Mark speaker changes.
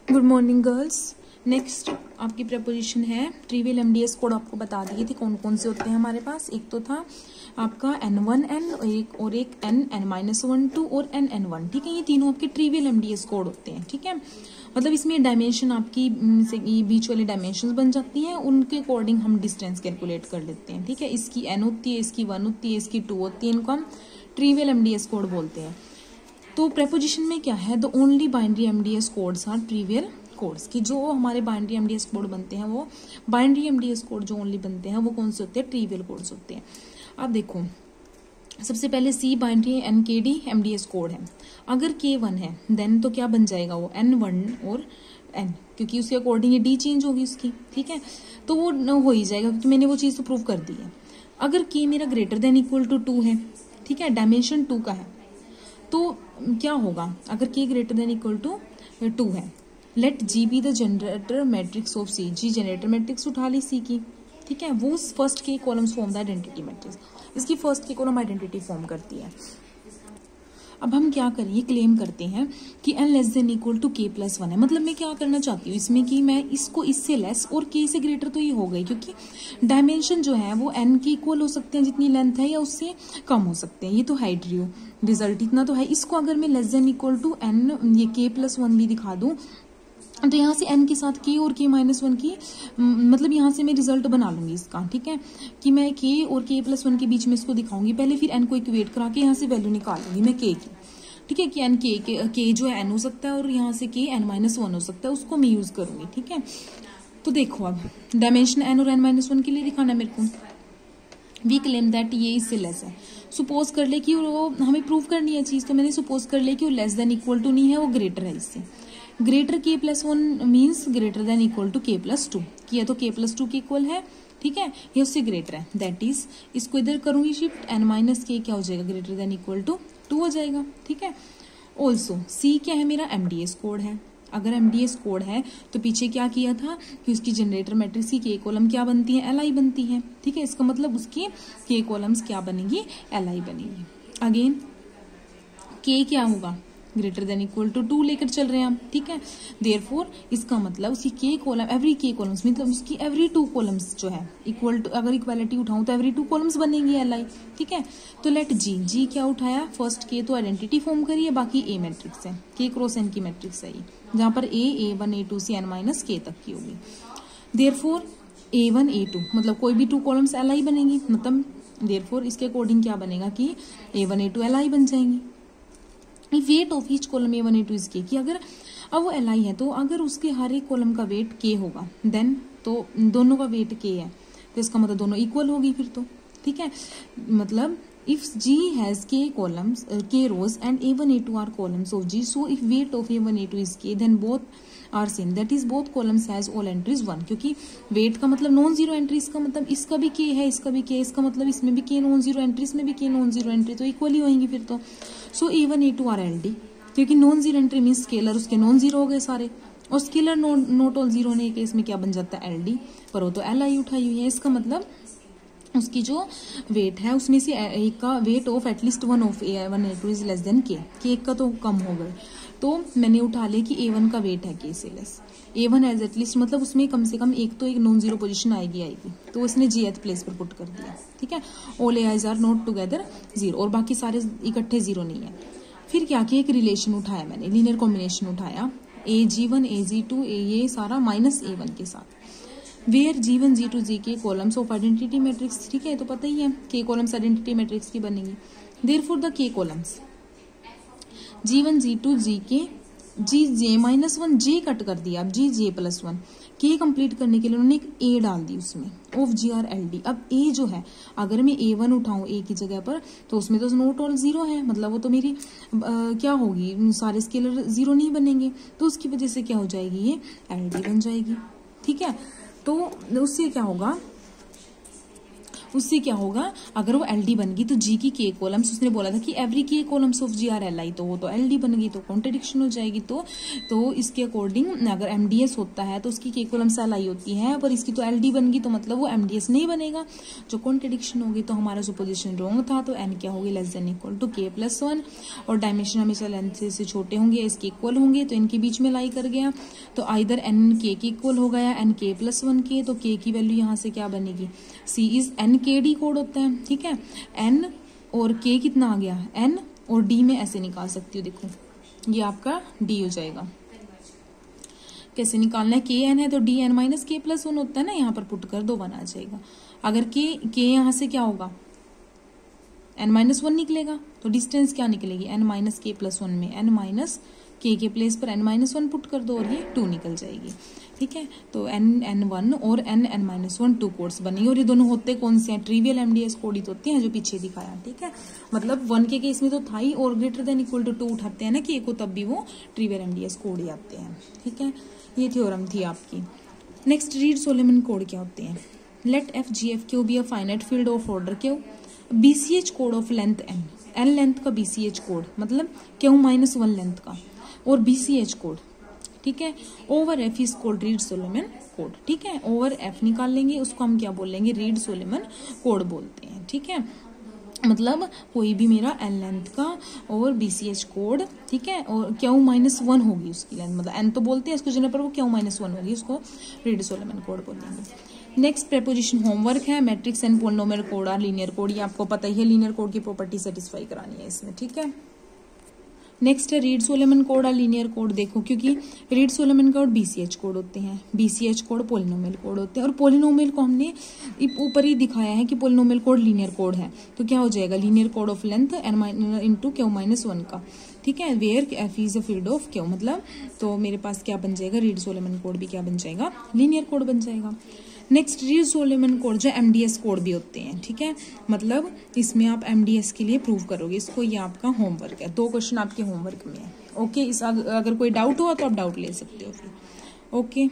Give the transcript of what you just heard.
Speaker 1: Good morning girls. Next आपकी preposition है trivial MDS code. आपको बता दिए थे कौन कौन से होते हैं हमारे पास। एक तो था आपका N1N और एक N-1 और N-1। ठीक है, ये तीनों आपके ट्रिवियल एमडीएस कोड होते हैं। ठीक है, मतलब इसमें डायमेंशन आपकी बीच वाली डायमेंशंस बन जाती हैं, उनके अकॉर्डिंग हम डिस्टेंस कैलकुलेट कर लेते हैं। ठीक है, इसकी N होती है, इसकी 1 होती है, इसकी 2 होती है। इनको हम ट्रिवियल एमडीएस कोड बोलते हैं। तो प्रेपोजिशन में क्या है, the only binary MDS codes are trivial codes, की जो हमारे बाइनरी एमडीएस कोड बनते हैं वो बाइनरी एमडीएस कोड जो ओनली बनते हैं वो कौन से होते हैं, ट्रिवियल कोड्स होते हैं। अब देखो, सबसे पहले सी बाइनरी एनकेडी एमडीएस कोड है। अगर K1 है देन तो क्या बन जाएगा वो N1 और N, क्योंकि उसके अकॉर्डिंग ये डी चेंज होगी उसकी। ठीक है, तो वो हो ही जाएगा क्योंकि मैंने वो चीज तो प्रूव कर दी है। अगर K मेरा ग्रेटर देन इक्वल टू 2 है, ठीक है, डायमेंशन 2 का है, तो क्या होगा अगर K greater than equal to 2 है। Let G be the generator matrix of C। G generator matrix उठा ली C की। ठीक है, वो first k columns form the identity matrix. इसकी first k column identity form करती है। अब हम क्या करिए, क्लेम करते हैं कि n less than equal to K plus 1 है। मतलब मैं क्या करना चाहती हूँ इसमें कि मैं इसको इससे लेस और K से ग्रेटर तो ये हो गई, क्योंकि डायमेंशन जो है वो n के इक्वल हो सकते हैं जितनी लेंथ है, या उससे कम हो सकते हैं। ये तो हाइट रही हो, रिजल्ट इतना तो है। इसको अगर मैं less than equal to n ये K प्लस 1 भी दिखा दूं तो यहाँ से n के साथ K और K माइनस 1 की मतलब यहाँ से मैं रिजल्ट बना लूंगी इसका। ठीक है, कि मैं K और K प्लस 1 के बीच में इसको दिखाऊंगी पहले, फिर n को इक्वेट करा के यहाँ से वैल्यू निकालूंगी मैं K की। ठीक है, कि n K जो है n हो सकता है और यहाँ से K n माइनस 1 हो सकता है, उसको मैं यूज करूंगी। ठीक है, तो देखो अब डायमेंशन n और n माइनस 1 के लिए दिखाना है मेरे को। वी क्लेम दैट ये इससे लेस है। सुपोज कर ले कि वो हमें प्रूव करनी है चीज, तो मैंने सुपोज कर ले कि वो लेस देन इक्वल टू नहीं है, वो ग्रेटर है इससे। Greater K plus 1 means greater than equal to K plus 2। किया तो K प्लस 2 के इक्वल है। ठीक है, ये उससे ग्रेटर है, दैट इज इसको इधर करूंगी शिफ्ट, n माइनस K क्या हो जाएगा, ग्रेटर देन इक्वल टू 2 हो जाएगा। ठीक है, ऑल्सो C क्या है मेरा, एमडीएस कोड है। अगर एमडीएस कोड है तो पीछे क्या किया था कि उसकी जनरेटर मैट्रिक्स की K कॉलम क्या बनती है, Li बनती है। ठीक है, इसका मतलब उसकी K कॉलम्स क्या बनेगी, Li बनेगी। अगेन K क्या होगा, ग्रेटर देन इक्वल टू 2 लेकर चल रहे हैं हम। ठीक है, देयरफॉर इसका मतलब उसकी K column every K columns मतलब उसकी एवरी 2 कॉलम्स जो है इक्वल टू, अगर इक्वालिटी उठाऊं तो एवरी 2 कॉलम्स बनेंगी Li। ठीक है, तो लेट G क्या उठाया, फर्स्ट K तो आइडेंटिटी फॉर्म करिए, बाकी A मैट्रिक्स है, K क्रॉस N की मैट्रिक्स है ये, जहां पर A1 A2 से N माइनस K तक की होगी। देयरफॉर A1 A2 मतलब कोई भी 2 कॉलम्स Li बनेगी, मतलब देयरफॉर इसके अकॉर्डिंग क्या बनेगा कि A1 A2 Li बन जाएंगी। Weight of each column A1 A2 is K, कि अगर अब वो Li है तो अगर उसके हर एक कॉलम का वेट K होगा देन तो दोनों का वेट K है, तो इसका मतलब दोनों इक्वल होगी फिर तो। ठीक है, मतलब if G has K columns K rows and A1 A2 are columns of G, so if weight of A1 A2 is K then both are same, that is both columns has all entries 1। क्योंकि wait का मतलब non zero entry, इसका मतलब इसका भी K है, इसका भी K है, इसका मतलब इसमें भी K नॉन जीरो एंट्री, इसमें भी K नॉन जीरो एंट्री, तो इक्वल ही होंगी फिर तो। सो A1 A2 आर LD, क्योंकि non zero entry mean scalar उसके नॉन जीरो हो गए सारे, और स्केलर नोट ऑल जीरो होने के केस में क्या बन जाता है, LD, पर वो तो Li उठाई हुई है। इसका मतलब उसकी जो वेट है उसमें से एक का weight of at least one of A1 A2 is less than K। एक का तो कम हो गए, तो मैंने उठा ले कि A1 का वेट है K से लेस। A1 एज एटलीस्ट मतलब उसमें कम से कम एक नॉन जीरो पोजीशन आएगी, तो उसने Jth प्लेस पर पुट कर दिया। ठीक है, all AIs are not together 0 और बाकी सारे इकट्ठे 0 नहीं है। फिर क्या किया, एक रिलेशन उठाया मैंने, लीनियर कॉम्बिनेशन उठाया, AG1 AG2 ये सारा माइनस A1 के साथ, where G1 G2 Gk columns of identity matrix. ठीक है, तो पता ही है K कॉलम्स आइडेंटिटी मैट्रिक्स की बनेगी। Therefore the K columns G1 G2 Gk J minus 1 J cut कर दिया, अब J प्लस 1 K कंप्लीट करने के लिए उन्होंने एक A डाल दी उसमें, ऑफ G आर LD। अब A जो है अगर मैं A1 उठाऊं A की जगह पर तो उसमें तो नोट ऑल 0 है, मतलब वो तो मेरी क्या होगी, सारे स्केलर 0 नहीं बनेंगे, तो उसकी वजह से क्या हो जाएगी, ये LD बन जाएगी। ठीक है, तो उससे क्या होगा, उससे क्या होगा, अगर वो एलडी बन गई तो जी की के कॉलम्स, उसने बोला था कि every k columns of G are L I, तो वो तो एलडी बन गई, तो कॉन्ट्रडिक्शन हो जाएगी। तो इसके अकॉर्डिंग अगर एमडीएस होता है तो उसकी के कॉलम्स एल आई होती है, पर इसकी तो एलडी बन गई, तो मतलब वो एमडीएस नहीं बनेगा, जो कॉन्ट्रडिक्शन होगी। तो हमारा जो पोजीशन रॉन्ग था, तो एन क्या होगी, लेस देन इक्वल टू के प्लस 1, और डायमेंशन हमेशा लेंथ से छोटे होंगे, इसके इक्वल होंगे, तो इनके बीच में लाई कर गया, तो आइदर एन के इक्वल हो गया एन के प्लस 1 के, तो के की वैल्यू यहाँ से क्या बनेगी, सी इज एन के डी कोड होता है, ठीक है। एन और के कितना आ गया, एन, और डी में ऐसे निकाल सकती हूँ, देखो ये आपका डी हो जाएगा। कैसे निकालना है, के एन है तो डी एन माइनस के प्लस 1 होता है ना, यहाँ पर पुट कर दो 1 आ जाएगा। अगर के यहाँ से क्या होगा, एन माइनस 1 निकलेगा, तो डिस्टेंस क्या निकलेगी, एन माइनस के प्लस 1 में एन माइनस के प्लेस पर एन माइनस 1 पुट कर दो और ये 2 निकल जाएगी, ठीक है। तो एन1 और एन माइनस 1 2 कोड्स बनेंगे, और ये दोनों होते कौन से हैं, ट्रिवियल एमडीएस कोड ही तो होते हैं जो पीछे दिखाया, ठीक है। मतलब 1 के केस में तो था ही, और ग्रेटर देन इक्वल टू 2 उठाते हैं ना कि को, तब भी वो ट्रिवियल एमडीएस कोड ही आते हैं, ठीक है। ये थ्योरम थी आपकी। नेक्स्ट, रीड सोलेमन कोड क्या होते हैं। Let F G F Q be a finite field of order Q, BCH code of length N, N length का बीसीएच कोड मतलब क्यू माइनस 1 लेंथ का, और बीसीएच कोड, ठीक है। Over F is code Reed Solomon code, ठीक है। Over F निकाल लेंगे, उसको हम क्या बोल लेंगे, रीड सोलेमन कोड बोलते हैं, ठीक है। मतलब कोई भी मेरा एन लेंथ का और बीसीएच कोड, ठीक है, और क्यू माइनस 1 होगी उसकी लेंथ, मतलब एन तो बोलते हैं इसको जनरल पर, वो क्यू माइनस 1 होगी, उसको रीड सोलेमन कोड बोलेंगे। नेक्स्ट प्रेपोजिशन होमवर्क है, मैट्रिक्स एंड पोलिनोमियल कोड और लीनियर कोड, ये आपको पता ही है, लीनियर कोड की प्रॉपर्टी सेटिस्फाई करानी है इसमें, ठीक है। नेक्स्ट है रीड सोलेमन कोड और लीनियर कोड। देखो, क्योंकि read Solomon code BCH code होते हैं, बीसीएच कोड पोलिनोमियल कोड होते हैं, और पोलिनोमियल को हमने ऊपर ही दिखाया है कि पोलिनोमियल कोड लीनियर कोड है, तो क्या हो जाएगा, linear code of length N into Q minus 1 का, ठीक है। Where F is a field of Q, मतलब तो मेरे पास क्या बन जाएगा, रीड सोलेमन कोड भी क्या बन जाएगा, लीनियर कोड बन जाएगा। नेक्स्ट, रीड सोलेमन कोड जो एमडीएस कोड भी होते हैं, ठीक है। मतलब इसमें आप एमडीएस के लिए प्रूव करोगे इसको, ये आपका होमवर्क है, 2 क्वेश्चन आपके होमवर्क में है, ओके। अगर कोई डाउट हुआ तो आप डाउट ले सकते हो फिर, ओके।